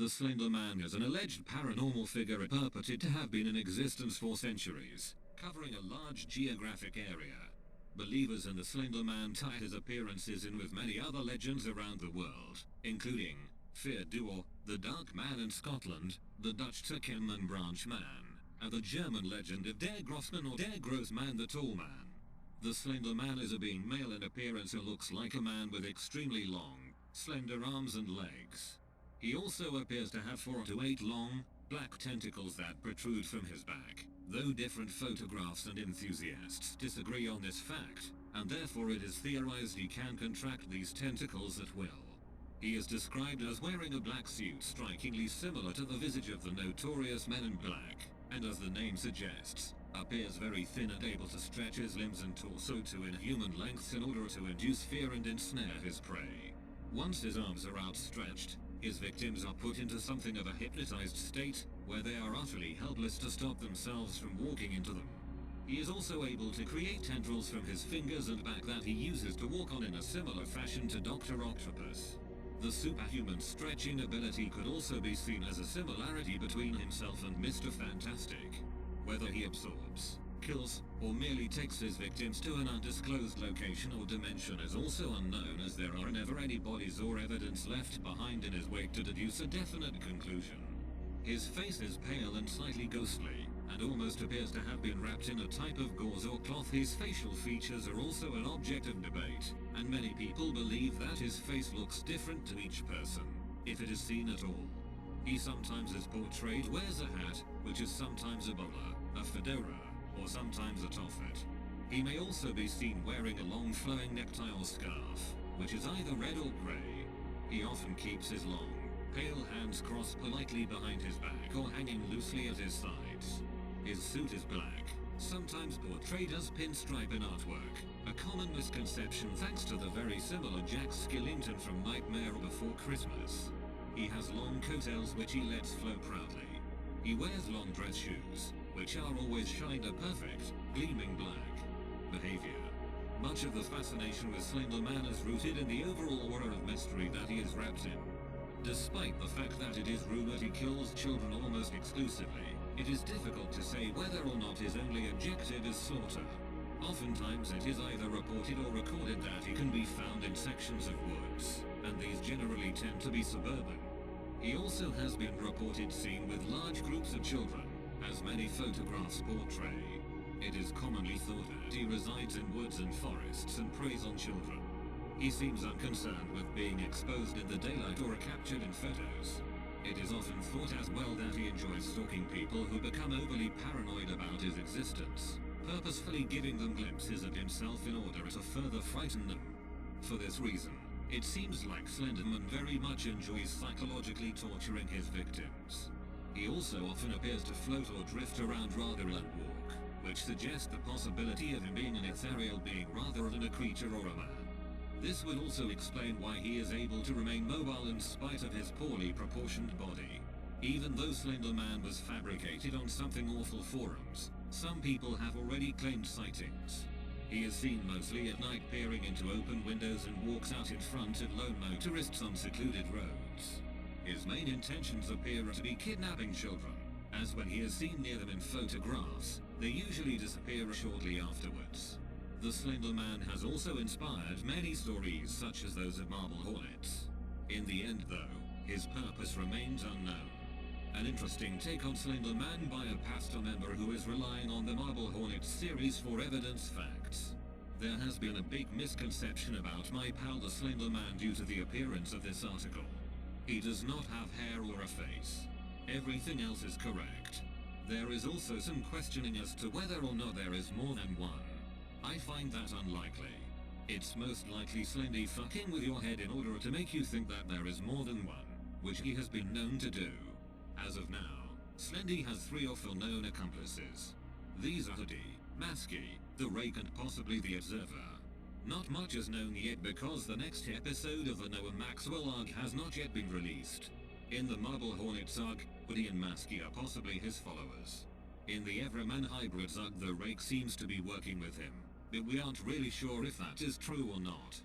The Slenderman is an alleged paranormal figure purported to have been in existence for centuries, covering a large geographic area. Believers in the Slenderman tie his appearances in with many other legends around the world, including Fear Duo, the Dark Man in Scotland, the Dutch Turkenman Branch Man, and the German legend of Der Grossman or Der Grossman the Tall Man. The Slenderman is a being male in appearance who looks like a man with extremely long, slender arms and legs. He also appears to have 4 to 8 long, black tentacles that protrude from his back, though different photographs and enthusiasts disagree on this fact, and therefore it is theorized he can contract these tentacles at will. He is described as wearing a black suit strikingly similar to the visage of the notorious Men in Black, and as the name suggests, appears very thin and able to stretch his limbs and torso to inhuman lengths in order to induce fear and ensnare his prey. Once his arms are outstretched, his victims are put into something of a hypnotized state, where they are utterly helpless to stop themselves from walking into them. He is also able to create tendrils from his fingers and back that he uses to walk on in a similar fashion to Dr. Octopus. The superhuman stretching ability could also be seen as a similarity between himself and Mr. Fantastic. Whether he absorbs, kills, or merely takes his victims to an undisclosed location or dimension is also unknown, as there are never any bodies or evidence left behind in his wake to deduce a definite conclusion. His face is pale and slightly ghostly, and almost appears to have been wrapped in a type of gauze or cloth. His facial features are also an object of debate, and many people believe that his face looks different to each person, if it is seen at all. He sometimes is portrayed wears a hat, which is sometimes a bowler, a fedora, or sometimes a toffet. He may also be seen wearing a long flowing necktie or scarf, which is either red or grey. He often keeps his long, pale hands crossed politely behind his back or hanging loosely at his sides. His suit is black, sometimes portrayed as pinstripe in artwork, a common misconception thanks to the very similar Jack Skellington from Nightmare Before Christmas. He has long coattails which he lets flow proudly. He wears long dress shoes, which are always shined a perfect, gleaming black. Behavior. Much of the fascination with Slenderman is rooted in the overall aura of mystery that he is wrapped in. Despite the fact that it is rumored he kills children almost exclusively, it is difficult to say whether or not his only objective is slaughter. Oftentimes it is either reported or recorded that he can be found in sections of woods, and these generally tend to be suburban. He also has been reported seen with large groups of children, as many photographs portray. It is commonly thought that he resides in woods and forests and preys on children. He seems unconcerned with being exposed in the daylight or captured in photos. It is often thought as well that he enjoys stalking people who become overly paranoid about his existence, purposefully giving them glimpses of himself in order to further frighten them. For this reason, it seems like Slenderman very much enjoys psychologically torturing his victims. He also often appears to float or drift around rather than walk, which suggests the possibility of him being an ethereal being rather than a creature or a man. This would also explain why he is able to remain mobile in spite of his poorly proportioned body. Even though Slenderman was fabricated on something awful forums, some people have already claimed sightings. He is seen mostly at night peering into open windows and walks out in front of lone motorists on secluded roads. His main intentions appear to be kidnapping children, as when he is seen near them in photographs, they usually disappear shortly afterwards. The Slenderman has also inspired many stories such as those of marble hornets. In the end though, his purpose remains unknown. An interesting take on Slenderman by a pastor member who is relying on the Marble Hornets series for evidence facts. There has been a big misconception about my pal the Slenderman due to the appearance of this article. He does not have hair or a face. Everything else is correct. There is also some questioning as to whether or not there is more than one. I find that unlikely. It's most likely Slendy fucking with your head in order to make you think that there is more than one, which he has been known to do. As of now, Slendy has 3 or 4 known accomplices. These are Hoodie, Masky, the Rake and possibly the Observer. Not much is known yet because the next episode of the Noah Maxwell arc has not yet been released. In the Marble Hornets arc, Hoodie and Masky are possibly his followers. In the Everyman Hybrids arc, the Rake seems to be working with him, but we aren't really sure if that is true or not.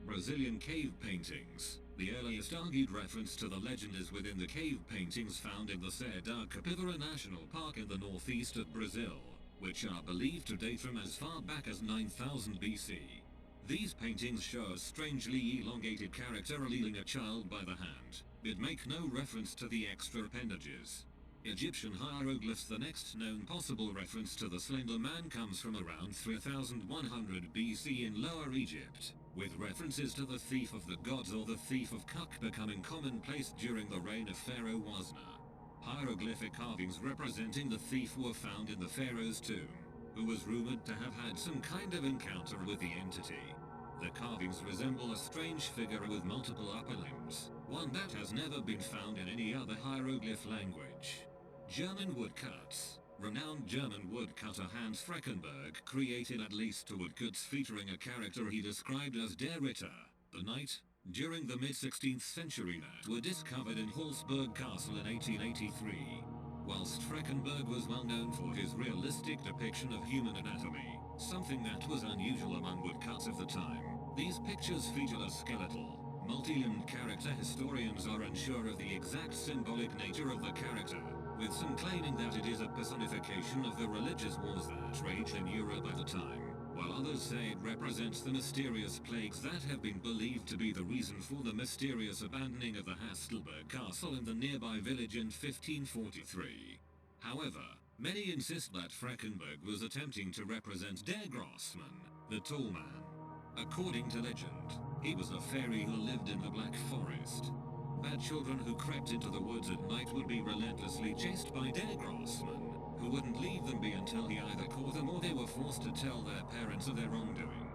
Brazilian cave paintings. The earliest argued reference to the legend is within the cave paintings found in the Serra da Capivara National Park in the northeast of Brazil, which are believed to date from as far back as 9000 BC. These paintings show a strangely elongated character leading a child by the hand, but make no reference to the extra appendages. Egyptian hieroglyphs. The next known possible reference to the Slender Man comes from around 3100 BC in Lower Egypt, with references to the thief of the gods or the thief of Kuk becoming commonplace during the reign of Pharaoh Wasna. Hieroglyphic carvings representing the thief were found in the pharaoh's tomb, who was rumored to have had some kind of encounter with the entity. The carvings resemble a strange figure with multiple upper limbs, one that has never been found in any other hieroglyph language. German woodcuts. Renowned German woodcutter Hans Freckenberg created at least two woodcuts featuring a character he described as Der Ritter, the knight, during the mid-16th century that were discovered in Holzburg Castle in 1883. Whilst Freckenberg was well known for his realistic depiction of human anatomy, something that was unusual among woodcuts of the time, these pictures feature a skeletal, multi-limbed character. Historians are unsure of the exact symbolic nature of the character, with some claiming that it is a personification of the religious wars that raged in Europe at the time, while others say it represents the mysterious plagues that have been believed to be the reason for the mysterious abandoning of the Hastelberg Castle in the nearby village in 1543. However, many insist that Freckenberg was attempting to represent Der Grossman, the tall man. According to legend, he was a fairy who lived in the Black Forest. Bad children who crept into the woods at night would be relentlessly chased by Der Grossman, who wouldn't leave them be until he either caught them or they were forced to tell their parents of their wrongdoing.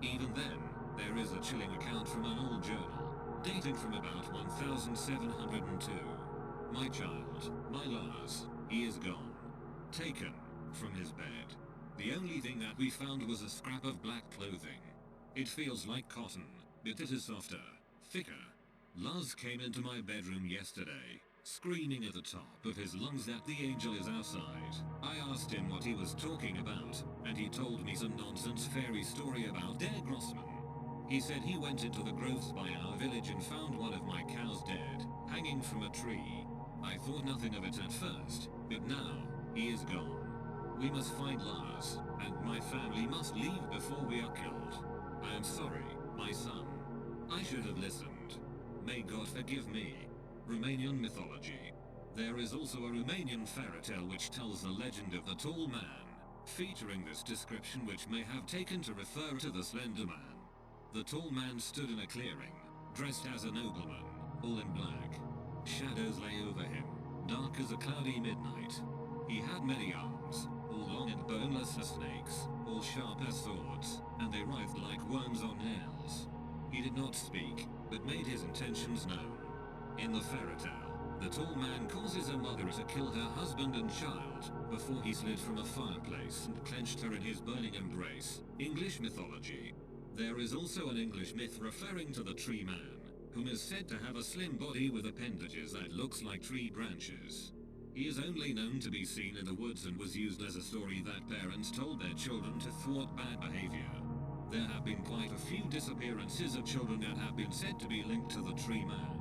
Even then, there is a chilling account from an old journal, dating from about 1702. My child, my Lars, he is gone. Taken from his bed. The only thing that we found was a scrap of black clothing. It feels like cotton, but it is softer, thicker. Lars came into my bedroom yesterday, screaming at the top of his lungs that the angel is outside. I asked him what he was talking about, and he told me some nonsense fairy story about Der Grossman. He said he went into the groves by our village and found one of my cows dead, hanging from a tree. I thought nothing of it at first, but now, he is gone. We must find Lars, and my family must leave before we are killed. I am sorry, my son. I should have listened. May God forgive me. Romanian mythology. There is also a Romanian fairy tale which tells the legend of the tall man, featuring this description which may have taken to refer to the Slender Man. The tall man stood in a clearing, dressed as a nobleman, all in black. Shadows lay over him, dark as a cloudy midnight. He had many arms, all long and boneless as snakes, all sharp as swords, and they writhed like worms on nails. He did not speak, but made his intentions known. In the fairy tale, the tall man causes a mother to kill her husband and child before he slid from a fireplace and clenched her in his burning embrace. English mythology. There is also an English myth referring to the tree man, whom is said to have a slim body with appendages that looks like tree branches. He is only known to be seen in the woods and was used as a story that parents told their children to thwart bad behavior. There have been quite a few disappearances of children that have been said to be linked to the tree man.